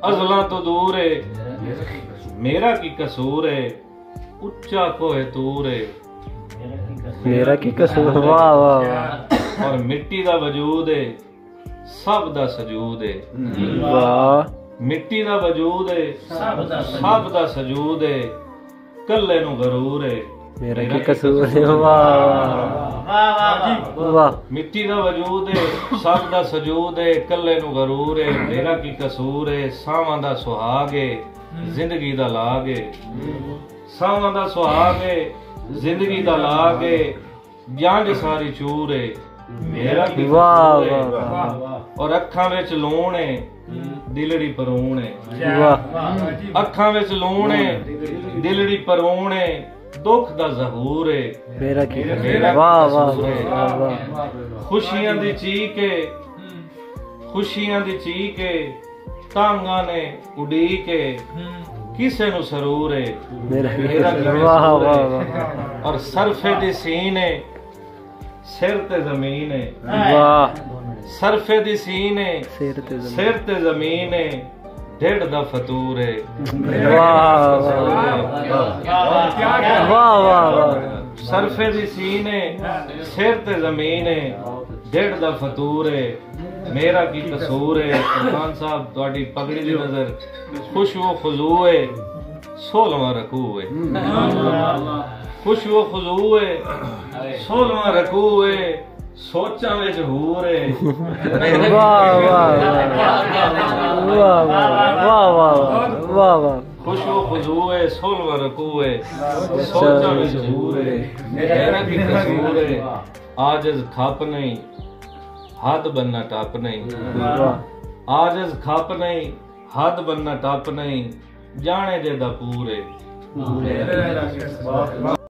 अज़ला तो दूर है, मेरा की कसूर है, उच्चा कोहे तूर है, मेरा की कसूर। वाह वाह वाह। और मिट्टी दा वजूद है, सब दा सजूद है। वाह। मिट्टी दा वजूद है, सब दा सजूद है, कल्ले नू गरूर है, मेरा की कसूर है। वाह वाह। मिट्टी दा वजूद है, सब दा सजूद है, कल्ले नू गरूर है, मेरा की कसूर है, सावां दा सुहाग है, जिंदगी दा लाग है, सावां दा सुहाग है, जिंदगी दा लाग है, जांज सारी चूर है, मेरा की कसूर है। और अखां विच लूण है, दिलड़ी परूण है। वाह। अखां विच लूण है, दिलड़ी परूण है, दुख दा ज़हूर है, मेरा की मेरा वाह की वाह कसूर है। वाह। खुशियां दी चीक है, खुशियां दी चीक है, तांगा ने उड़ीक है, किसे नु सरूर है, मेरा की मेरा की कसूर। वाह कसूर वाह है। वाह। और सरफे दी सीन है, सिर ते जमीन है, वाह। सरफे दी सीन है, सिर ते जमीन। सिर ते जमीन है, ढेड दा फतूर है, वाह वाह वाह। सरफे दी सीन है, सिर ते जमीन है, ढेड दा फतूर है, मेरा की कसूर है। खान साहब तुहाडी पगड़ी दी नजर खुशबू खुजू है, 16वां रकू है, खुशबू खुजू है, 16वां रकू है, सोचा विच हूर है, वाह वाह वाह वाह वाह वाह वाह। खुशबू खुजू है, 16वां रकू है, सोचा विच हूर है, मेरा की कसूर है। आजज खप नहीं, हद बनना टप नहीं, आजज खप नहीं, हद बनना टप नहीं, जाने दे दा पूरे।